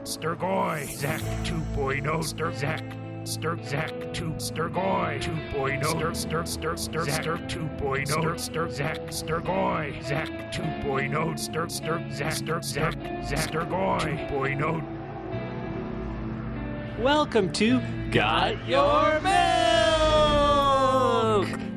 Sturgoy, Zach 2.0, Zach 2, Sturgoy 2.0, Zach 2.0, Zach Sturgoy, Zach 2.0, Zach Sturgoy 2.0. Welcome to Got Your Milk!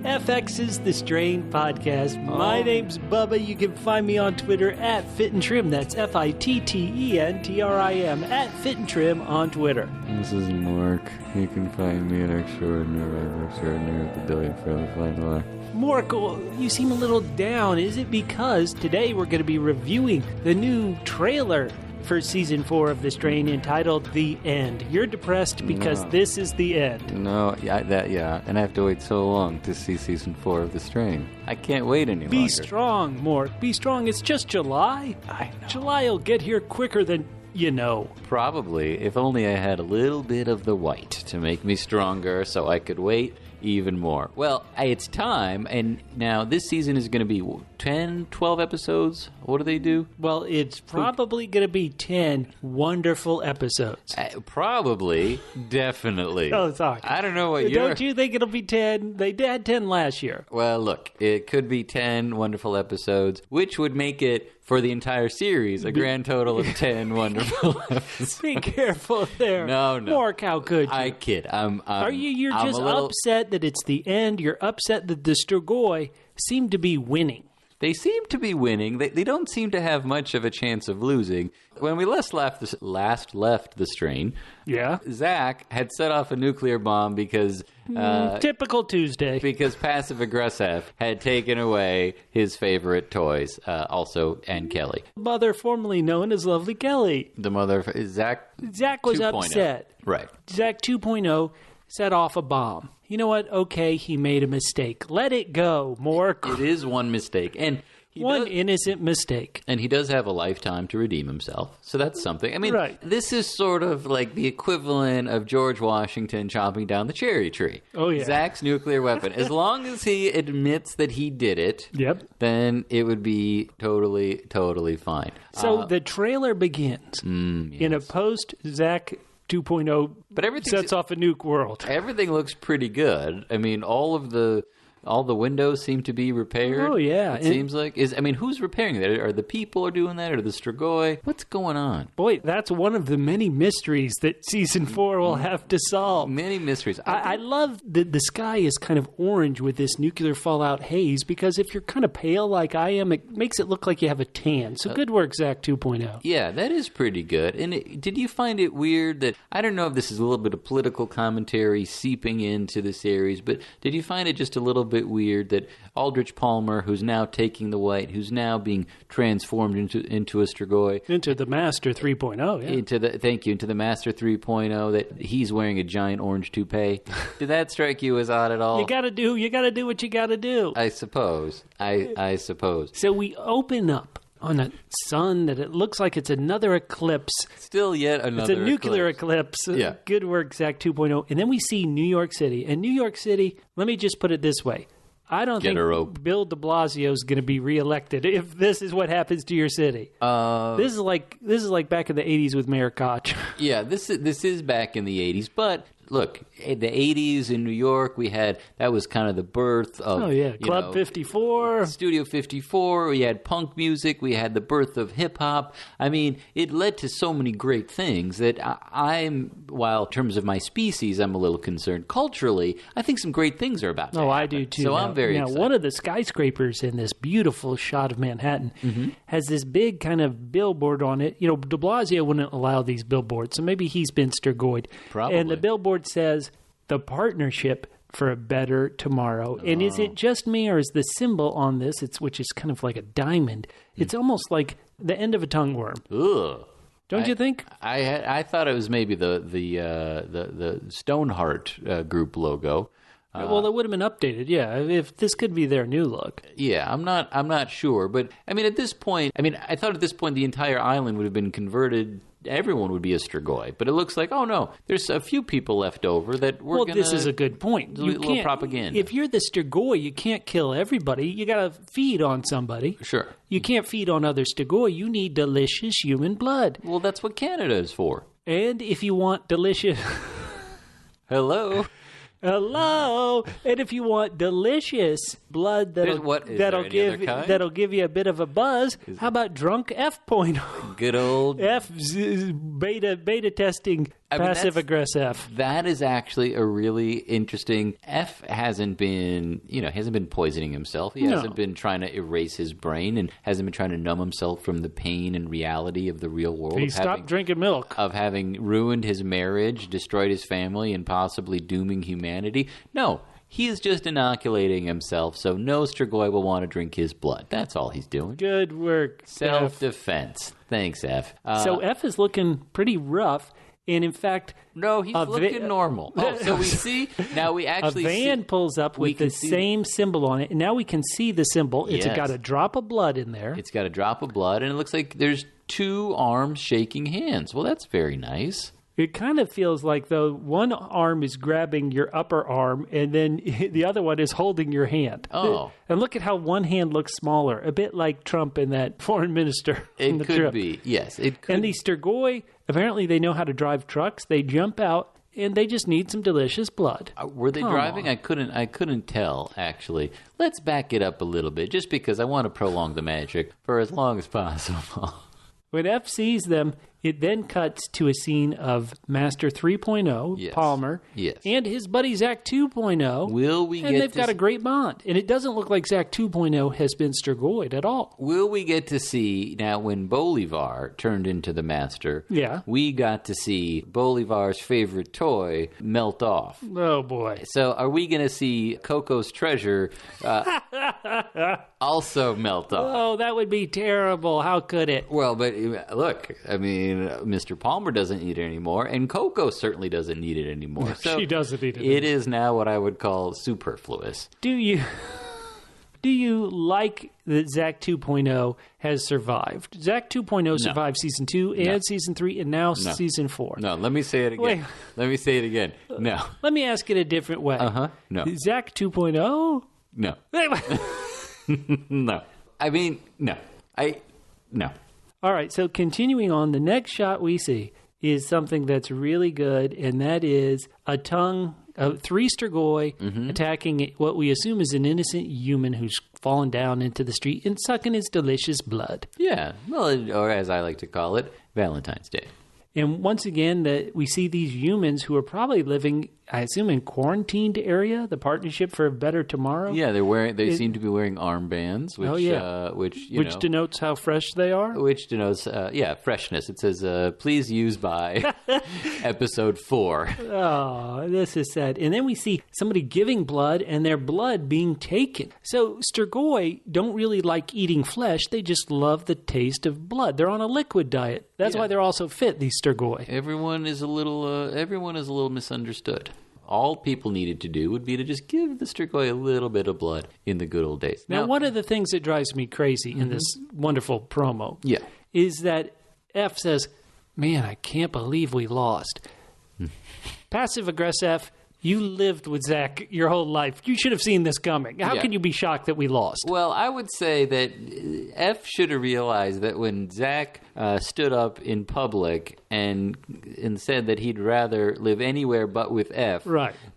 FX's The Strain Podcast. My name's Bubba. You can find me on Twitter at Fit and Trim. That's FITTENTRIM at Fit and Trim on Twitter. This is Mark. You can find me at Extraordinary at the Billion for the $5. Mark, you seem a little down. Is it because today we're going to be reviewing the new trailer for Season 4 of The Strain entitled The End? You're depressed because this is the end. No, yeah, and I have to wait so long to see Season 4 of The Strain. I can't wait any longer. Be strong, Mark. Be strong. It's just July. I know. July will get here quicker than you know. Probably, if only I had a little bit of the white to make me stronger so I could wait even more. Well, it's time, and now this season is going to be 10, 12 episodes? What do they do? Well, it's probably going to be 10 wonderful episodes. Probably. Definitely. Oh, sorry. I don't know what Don't you think it'll be 10? They had 10 last year. Well, look, it could be 10 wonderful episodes, which would make it, for the entire series, a grand total of 10 wonderful episodes. Be careful there. No. Mark, how could you? I kid. You're just upset that it's the end. You're upset that the Sturgoy seem to be winning. They seem to be winning. They don't seem to have much of a chance of losing. When we last left the Strain, yeah, Zach had set off a nuclear bomb because typical Tuesday. Because passive aggressive had taken away his favorite toys, and Kelly, Mother formerly known as Lovely Kelly. The mother Zach. Zach was 2.0. Upset. Right. Zach 2.0 set off a bomb. You know what? Okay, he made a mistake. Let it go, Mark. It is one mistake. And innocent mistake. And he does have a lifetime to redeem himself. So that's something. I mean, This is sort of like the equivalent of George Washington chopping down the cherry tree. Oh, yeah. Zach's nuclear weapon. As long as he admits that he did it, then it would be totally, totally fine. So the trailer begins in a post-Zach 2.0, but everything sets off a nuke world. Everything looks pretty good. I mean, all the windows seem to be repaired. Oh, yeah. It seems like. Who's repairing that? Are the people are doing that, or the Sturgoy? What's going on? Boy, that's one of the many mysteries that Season 4 will have to solve. Many mysteries. I love that the sky is kind of orange with this nuclear fallout haze, because if you're kind of pale like I am, it makes it look like you have a tan. So good work, Zach 2.0. Yeah, that is pretty good. And did you find it weird that, I don't know if this is a little bit of political commentary seeping into the series, but did you find it just a little bit weird that Aldrich Palmer, who's now taking the white, who's now being transformed into a Sturgoy, into the Master 3.0, into the Master 3.0, that he's wearing a giant orange toupee? Did that strike you as odd at all? You gotta do what you gotta do. I suppose. I suppose. So we open up on a sun that it looks like it's another eclipse. Still yet another It's a nuclear eclipse. Yeah. Good work, Zach 2.0. And then we see New York City. And New York City, let me just put it this way. I don't think Bill de Blasio is going to be reelected if this is what happens to your city. This is like back in the 80s with Mayor Koch. Yeah, this is back in the 80s, but look, in the 80s in New York, that was kind of the birth of... Oh, yeah, Club 54. Studio 54, we had punk music, we had the birth of hip-hop. I mean, it led to so many great things that while in terms of my species, I'm a little concerned. Culturally, I think some great things are about to happen. I do too. So I'm very excited. One of the skyscrapers in this beautiful shot of Manhattan has this big kind of billboard on it. You know, de Blasio wouldn't allow these billboards, so maybe he's been Sturgoyed. Probably. And the billboard says, "The Partnership for a Better Tomorrow." And is it just me, or is the symbol on this, which is kind of like a diamond, it's almost like the end of a tongue worm. Ugh. Don't you think? I thought it was maybe the Stoneheart group logo. Well, it would have been updated, yeah. If this could be their new look. Yeah, I'm not sure, but I mean, at this point, I thought at this point the entire island would have been converted everyone would be a Strigoi. But it looks like, oh no, there's a few people left over that we're going to... Well, this is a good point. You little propaganda. If you're the Strigoi, you can't kill everybody. You got to feed on somebody. Sure. You can't feed on other Strigoi. You need delicious human blood. Well, that's what Canada is for. And if you want delicious... Hello? And if you want delicious blood that'll give you a bit of a buzz, how about drunk F.0? Good old beta testing passive aggressive F. That is actually a really interesting. F hasn't been poisoning himself. He hasn't been trying to erase his brain and hasn't been trying to numb himself from the pain and reality of the real world. He stopped drinking milk. Of having ruined his marriage, destroyed his family, and possibly dooming humanity. No. He is just inoculating himself, so no Strigoi will want to drink his blood. That's all he's doing. Good work, Self-defense. Thanks, F. So F is looking pretty rough, and in fact... No, he's looking normal. Oh, so we see... Now we actually see... A van pulls up with the same symbol on it, and now we can see the symbol. It's got a drop of blood in there. It's got a drop of blood, and it looks like there's two arms shaking hands. Well, that's very nice. It kind of feels like, though, one arm is grabbing your upper arm, and then the other one is holding your hand. Oh. And look at how one hand looks smaller, a bit like Trump and that foreign minister. It could be, yes. It could. And these Strigoi, apparently they know how to drive trucks. They jump out, and they just need some delicious blood. Were they driving? I couldn't tell, actually. Let's back it up a little bit, just because I want to prolong the magic for as long as possible. When F sees them, it then cuts to a scene of Master 3.0, Palmer, and his buddy Zach 2.0. And they've got a great bond. And it doesn't look like Zach 2.0 has been Strigoi at all. Will we get to see, now when Bolivar turned into the Master, we got to see Bolivar's favorite toy melt off. Oh, boy. So are we going to see Coco's treasure also melt off? Oh, that would be terrible. How could it? Well, but look, I mean, Mr. Palmer doesn't need it anymore, and Coco certainly doesn't need it anymore. So she doesn't need it. It is now what I would call superfluous. Do you like that Zach 2.0 has survived? Zach 2.0 survived Season 2 and Season 3 and now Season 4. No, let me say it again. Wait. Let me say it again. No. Let me ask it a different way. No. Zach 2.0? No. No. I mean, no. No. All right, so continuing on, the next shot we see is something that's really good, and that is a tongue of 3 Strigoi attacking what we assume is an innocent human who's fallen down into the street and sucking his delicious blood. Yeah, well, or as I like to call it, Valentine's Day. And once again, we see these humans who are probably living, I assume, in quarantined area, the Partnership for a Better Tomorrow. Yeah, they seem to be wearing armbands, which denotes how fresh they are. Which denotes, freshness. It says, please use by episode 4. Oh, this is sad. And then we see somebody giving blood and their blood being taken. So Strigoi don't really like eating flesh. They just love the taste of blood. They're on a liquid diet. That's why they're also fit, these Strigoi. Everyone is a little misunderstood. All people needed to do would be to just give the Strigoi a little bit of blood in the good old days. Now one of the things that drives me crazy in this wonderful promo is that F says, man, I can't believe we lost. Passive-aggressive F, you lived with Zach your whole life. You should have seen this coming. How can you be shocked that we lost? Well, I would say that F should have realized that when Zach stood up in public and said that he'd rather live anywhere but with F,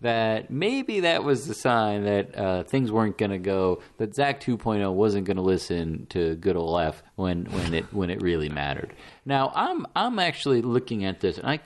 that maybe that was the sign that things weren't going to go, that Zach 2.0 wasn't going to listen to good old F when it really mattered. Now, I'm actually looking at this, and I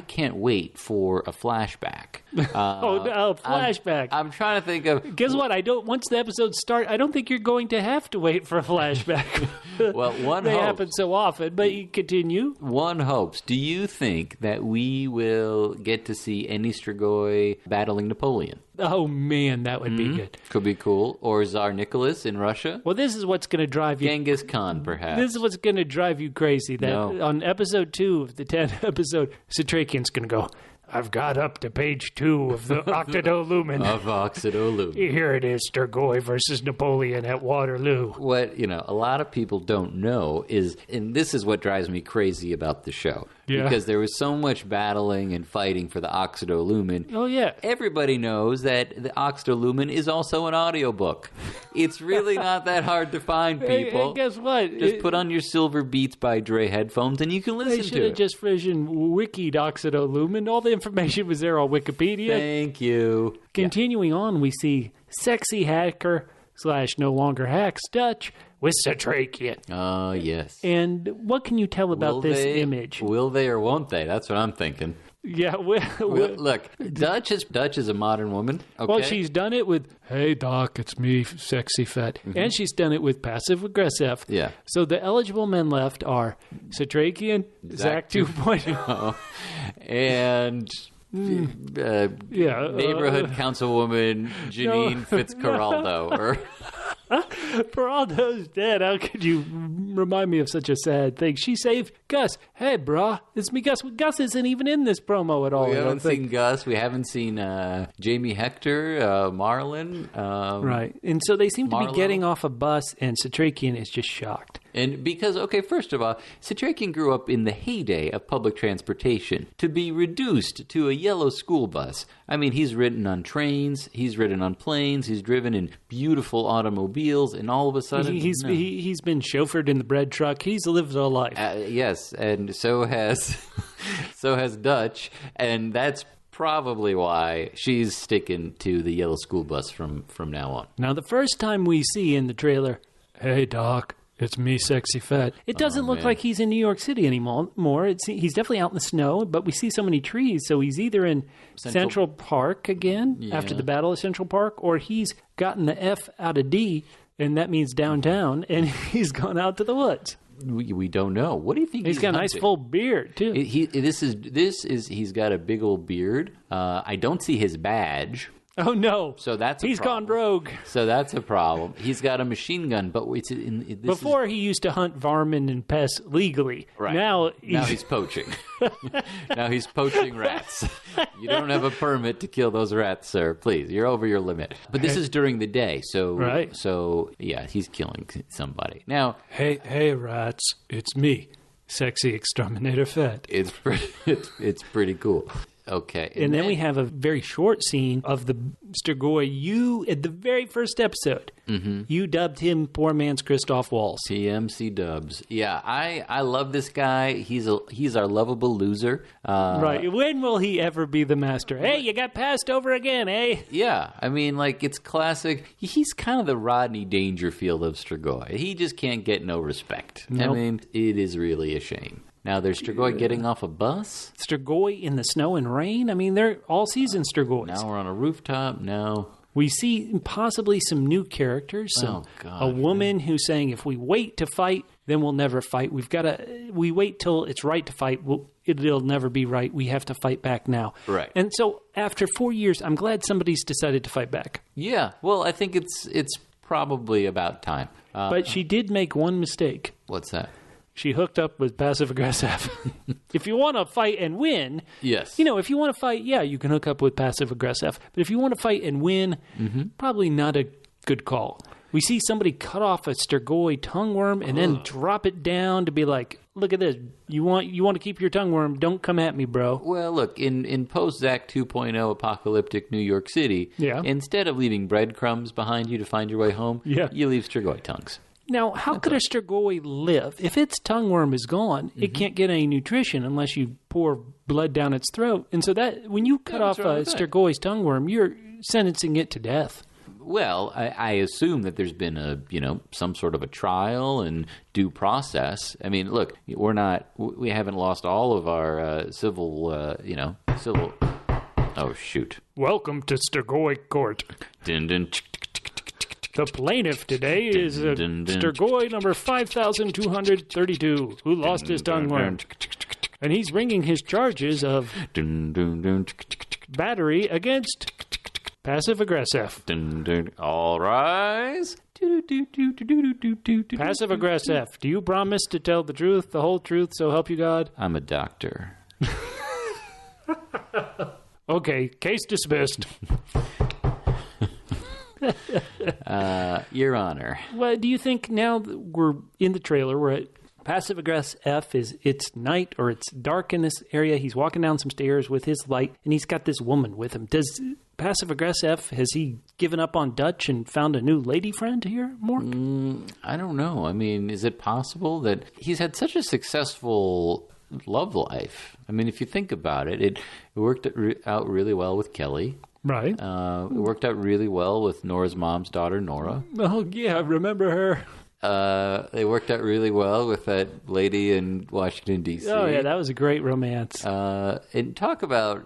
can't wait for a flashback. Flashback. I'm trying to think of... Guess what? Once the episodes start, I don't think you're going to have to wait for a flashback. Well, they happen so often, but you continue. One hopes. Do you think that we will get to see any Strigoi battling Napoleon? Oh, man, that would be good. Could be cool. Or Tsar Nicholas in Russia. Well, this is what's going to drive you... Genghis Khan, perhaps. This is what's going to drive you crazy. That on episode 2 of the 10th episode, Satrakian's going to go, I've got up to page 2 of the Occido Lumen. Of Occido Lumen. Here it is, Strigoi versus Napoleon at Waterloo. What, a lot of people don't know is, and this is what drives me crazy about the show, because there was so much battling and fighting for the Occido Lumen. Oh, yeah. Everybody knows that the Occido Lumen is also an audiobook. It's really not that hard to find, people. Hey, guess what? Just put on your Silver Beats by Dre headphones and you can listen to it. They should have just friggin' wikied Occido Lumen. All the information was there on Wikipedia. Thank you. Continuing on, we see sexy hacker / no longer hacks Dutch with Satrakian. Oh, yes. And what can you tell about this image? Will they or won't they? That's what I'm thinking. Yeah, look, Dutch is a modern woman. Okay? Well, she's done it with, hey, Doc, it's me, sexy Fett. Mm-hmm. And she's done it with passive-aggressive. Yeah. So the eligible men left are Satrakian, Zach 2.0. And... neighborhood councilwoman Janine Fitzcarraldo. Peraldo's dead. How could you remind me of such a sad thing? She saved Gus. Hey, brah, it's me, Gus. Gus isn't even in this promo at all. We haven't seen Gus. We haven't seen Jamie Hector, Marlon. Right. And so they seem to Marlo. be getting off a bus, and Satrakian is just shocked. And because, first of all, Satrakian grew up in the heyday of public transportation. To be reduced to a yellow school bus. I mean, he's ridden on trains, he's ridden on planes, he's driven in beautiful automobiles, and all of a sudden... He's been chauffeured in the bread truck. He's lived a life. Yes, and so has Dutch, and that's probably why she's sticking to the yellow school bus from now on. Now, the first time we see in the trailer, hey, Doc, it's me, sexy Fett. It doesn't look like he's in New York City anymore. He's definitely out in the snow, but we see so many trees, so he's either in Central Park again after the Battle of Central Park, or he's gotten the F out of D, and that means downtown, and he's gone out to the woods. We don't know. What do you think? He's got a nice full beard too. He's got a big old beard. I don't see his badge. Oh no! So he's gone rogue. So that's a problem. He's got a machine gun, but before he used to hunt varmint and pests legally. Right now he's poaching. Now he's poaching rats. You don't have a permit to kill those rats, sir. Please, you're over your limit. But this is during the day, so So yeah, he's killing somebody now. Hey, rats! It's me, sexy exterminator Fett. It's pretty cool. Okay. And then we have a very short scene of the Strigoi. You, at the very first episode, you dubbed him poor man's Christoph Waltz. TMC dubs. Yeah, I love this guy. He's our lovable loser. Right. When will he ever be the master? Hey, you got passed over again, eh? Yeah. I mean, it's classic. He's kind of the Rodney Dangerfield of Strigoi. He just can't get no respect. Nope. I mean, it is really a shame. Now, there's Strigoi getting off a bus. Strigoi in the snow and rain. I mean, they're all-season Strigois. Now we're on a rooftop. Now we see possibly some new characters. A woman who's saying, if we wait to fight, then we'll never fight. We wait till it's right to fight. It'll never be right. We have to fight back now. Right. And so after 4 years, I'm glad somebody's decided to fight back. Yeah. Well, I think it's probably about time. But she did make one mistake. What's that? She hooked up with passive-aggressive. If you want to fight and win... Yes. If you want to fight, you can hook up with passive-aggressive. But if you want to fight and win, probably not a good call. We see somebody cut off a Strigoi tongueworm and then drop it down to be like, look at this. You want to keep your tongueworm, don't come at me, bro. Well, look, in post-Zach 2.0 apocalyptic New York City, instead of leaving breadcrumbs behind you to find your way home, you leave Strigoi tongues. Now, how could a Strigoi live? If its tongueworm is gone, it can't get any nutrition unless you pour blood down its throat. And so that when you cut off a Strigoi's tongueworm, you're sentencing it to death. Well, I assume that there's been some sort of a trial and due process. I mean, look, we haven't lost all of our civil. Oh shoot! Welcome to Strigoi Court. Dun, dun, The plaintiff today is Strigoi number 5,232, who lost his tongueworm. And he's bringing his charges of battery against passive-aggressive. All rise. Passive-aggressive. Do you promise to tell the truth, the whole truth, so help you God? I'm a doctor. Okay, case dismissed. Your Honor. Well, do you think now that we're in the trailer, we're at passive aggressive F, it's night or it's dark in this area. He's walking down some stairs with his light, and he's got this woman with him. Does passive aggressive F, has he given up on Dutch and found a new lady friend here, Mork? I don't know. I mean, is it possible that he's had such a successful love life? I mean, if you think about it, it worked out really well with Kelly. Right. It worked out really well with Nora's mom's daughter, Nora. Oh, yeah, I remember her. They worked out really well with that lady in Washington, D.C. Oh, yeah, that was a great romance. And talk about,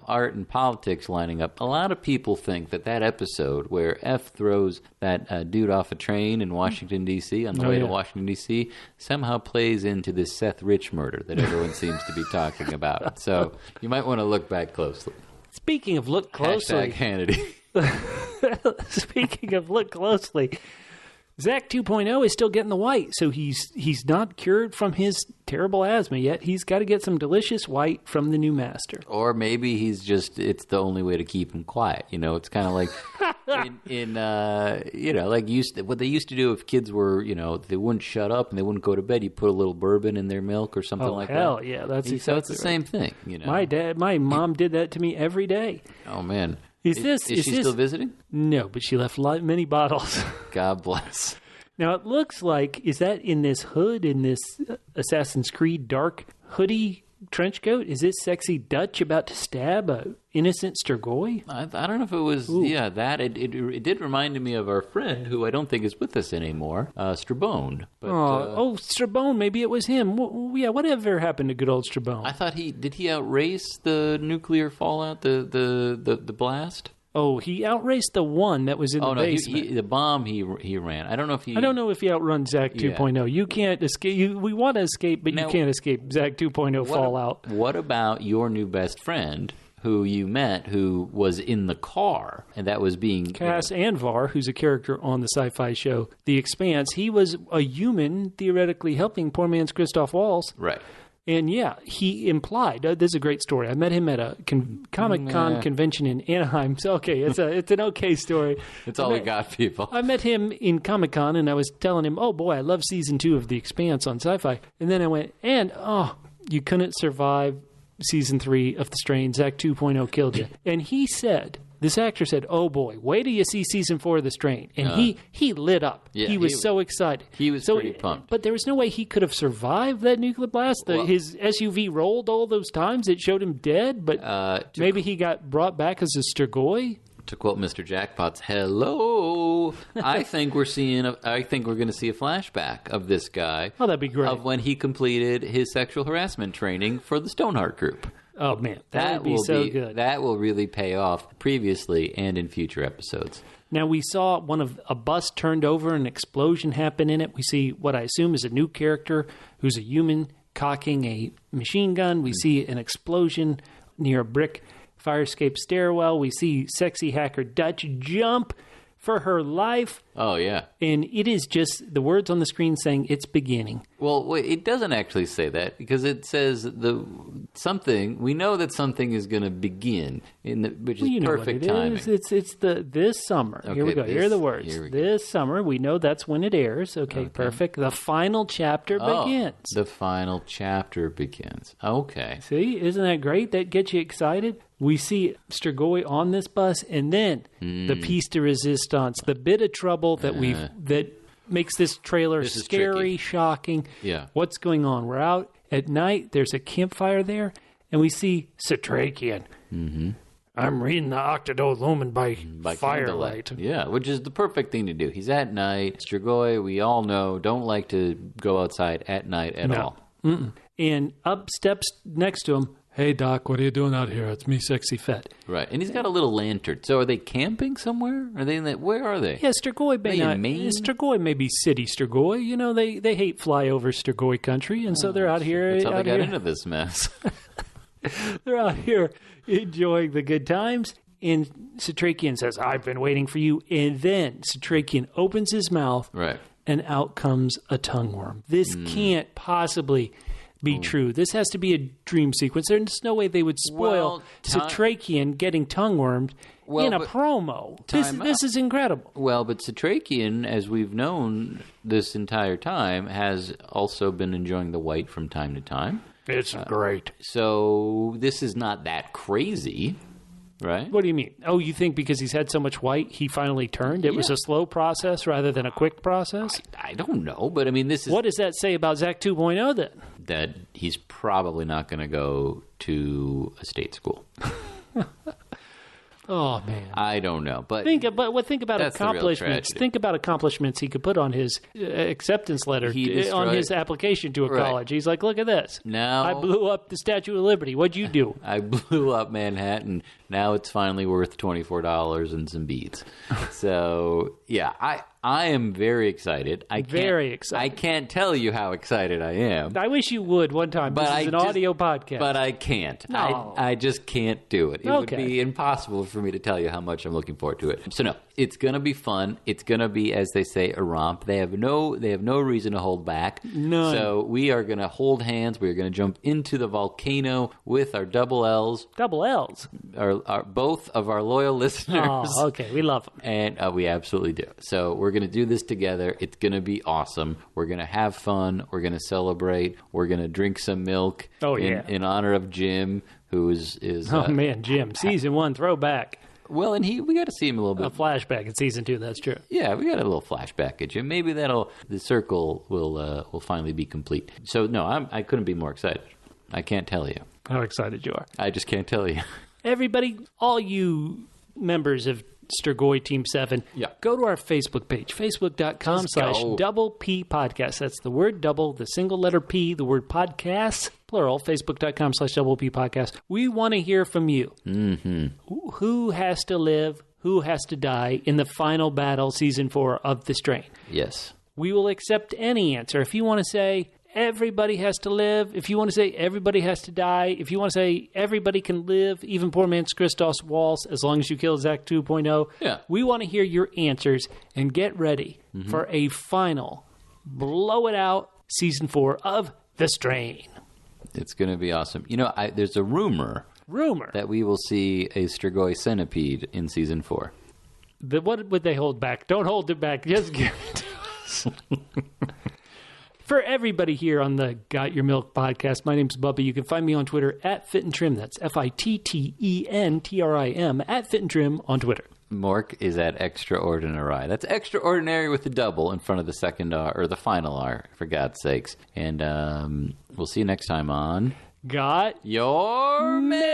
art and politics lining up. A lot of people think that episode where F throws that dude off a train in Washington, D.C., on the way to Washington, D.C., somehow plays into this Seth Rich murder that everyone seems to be talking about. So you might want to look back closely. Speaking of look closely. Hannity. Speaking of look closely. Zach 2.0 is still getting the white, so he's not cured from his terrible asthma yet. He's got to get some delicious white from the new master. Or maybe it's the only way to keep him quiet. You know, it's kind of like what they used to do if kids were, they wouldn't shut up and they wouldn't go to bed. You put a little bourbon in their milk or something like that. Oh, hell yeah. That's exactly so it's the right. Same thing, you know. My mom did that to me every day. Oh, man. Is she still visiting? No, but she left many bottles. God bless. Now, it looks like, is that in this hood, in this Assassin's Creed dark hoodie trench coat? Is this sexy Dutch about to stab a innocent Strigoi? I don't know if it was, that. It did remind me of our friend, who I don't think is with us anymore, Strabone. Strabone, maybe it was him. Whatever happened to good old Strabone? I thought did he outrace the nuclear fallout, the blast? Oh, he outraced the one that was in the basement. The bomb he ran. I don't know if he outruns Zach 2.0. Yeah. You can't escape. We want to escape, but you can't escape Zach 2.0 fallout. What about your new best friend, who you met, who was in the car, and that was being... Cass Anvar, who's a character on the sci-fi show The Expanse. He was a human, theoretically helping poor man's Christoph Waltz. Right. And yeah, he implied, this is a great story. I met him at a Comic-Con convention in Anaheim. So, okay, it's an okay story. It's all we got, people. I met him in Comic-Con, and I was telling him, oh boy, I love season 2 of The Expanse on Sci-Fi. And then I went, you couldn't survive season 3 of The Strain. Zach 2.0 killed you. And this actor said, oh boy, wait till you see season 4 of The Strain. And he lit up. Yeah, he was so excited. He was pretty pumped. But there was no way he could have survived that nuclear blast. His SUV rolled all those times. It showed him dead, but maybe he got brought back as a Strigoi. To quote Mr. Jackpot's, hello, I think we're going to see a flashback of this guy. Oh, that'd be great. Of when he completed his sexual harassment training for the Stoneheart Group. Oh, man, that would be so good. That will really pay off previously and in future episodes. Now, we saw a bus turned over, an explosion happened in it. We see what I assume is a new character who's a human cocking a machine gun. We see an explosion near a brick fire escape stairwell. We see sexy hacker Dutch jump for her life. Oh, yeah. And it is just the words on the screen saying it's beginning. Well, wait, it doesn't actually say that, because it says we know that something is going to begin, which is perfect timing. It's this summer. Okay, here we go. Here are the words. This summer. We know that's when it airs. Okay, perfect. The final chapter begins. The final chapter begins. Okay. See, isn't that great? That gets you excited? We see Strigoi on this bus, and then the piece de resistance, the bit of trouble that makes this trailer scary, shocking. Yeah. What's going on? We're out at night. There's a campfire there, and we see Satrakian. Mm-hmm. I'm reading the Occido Lumen by firelight. Yeah, which is the perfect thing to do. He's at night. Strigoi, we all know, don't like to go outside at night at all. Mm-mm. And up steps next to him, hey, Doc, what are you doing out here? It's me, Sexy Fett. Right. And he's got a little lantern. So are they camping somewhere? Where are they? Yeah, Strigoi may be city Strigoi. You know, they hate flyover Strigoi country, and so they're out here. That's how they got into this mess. They're out here enjoying the good times. And Satrakian says, I've been waiting for you. And then Satrakian opens his mouth. Right. And out comes a tongue worm. This can't possibly be true. This has to be a dream sequence. There's no way they would spoil Satrakian getting tongue-wormed in a promo. This is incredible. Well, but Satrakian, as we've known this entire time, has also been enjoying the white from time to time. It's great. So this is not that crazy, right? What do you mean? Oh, you think because he's had so much white, he finally turned? It was a slow process rather than a quick process? I don't know, but I mean, this is... What does that say about Zach 2.0 then? That he's probably not going to go to a state school. Oh, man. I don't know, but think about accomplishments. Think about accomplishments he could put on his acceptance letter, on his application to a college. He's like, look at this. Now I blew up the Statue of Liberty. What'd you do? I blew up Manhattan. Now it's finally worth $24 and some beads. So, yeah, I am very excited. Very excited. I can't tell you how excited I am. I wish you would one time. This is an audio podcast. But I can't. No. I just can't do it. It would be impossible for me to tell you how much I'm looking forward to it. So no, it's going to be fun. It's going to be, as they say, a romp. They have no reason to hold back. None. So we are going to hold hands. We are going to jump into the volcano with our double L's. Double L's? Both of our loyal listeners. Oh, okay. We love them. And we absolutely do. So we're going to do this together. It's going to be awesome. We're going to have fun. We're going to celebrate. We're going to drink some milk in honor of Jim, who is oh, man, Jim. Season 1 throwback. Well, and we got to see him a little bit. A flashback in season 2, that's true. Yeah, we got a little flashback at Jim. Maybe the circle will finally be complete. So, no, I couldn't be more excited. I can't tell you. How excited you are. I just can't tell you. Everybody, all you members of Strigoi Team 7, go to our Facebook page, facebook.com/double P podcast. That's the word double, the single letter P, the word podcast, plural, facebook.com/double P podcast. We want to hear from you. Mm-hmm. Who has to live, who has to die in the final battle, season 4 of The Strain? Yes. We will accept any answer. If you want to say everybody has to live, if you want to say everybody has to die, if you want to say everybody can live, even poor man's Christos Waltz, as long as you kill Zach 2.0, we want to hear your answers and get ready for a final blow it out season 4 of The Strain. It's going to be awesome. You know, there's a rumor that we will see a Strigoi centipede in season 4. What would they hold back? Don't hold it back. Just give it to us. For everybody here on the Got Your Milk podcast, my name's Bubba. You can find me on Twitter at Fit and Trim. That's FITTENTRIM at Fit and Trim on Twitter. Mork is at Extraordinary. That's extraordinary with the double in front of the second R, or the final R, for God's sakes. And we'll see you next time on Got Your Milk.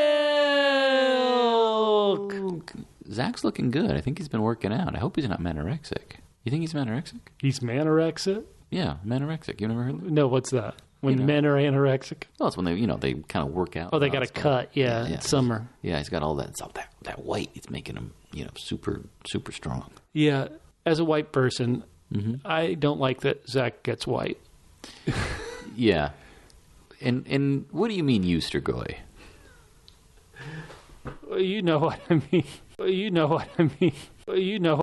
Zach's looking good. I think he's been working out. I hope he's not manorexic. You think he's manorexic? He's manorexic? Yeah, manorexic. You never heard of it? No, what's that? When men are anorexic? Well, it's when they kind of work out. Oh, they got a cut. Yeah, it's summer. Yeah, he's got all that stuff. That white, it's making him, super, super strong. Yeah, as a white person, I don't like that Zach gets white. Yeah. And what do you mean, Strigoi? You know what I mean. You know what I mean. You know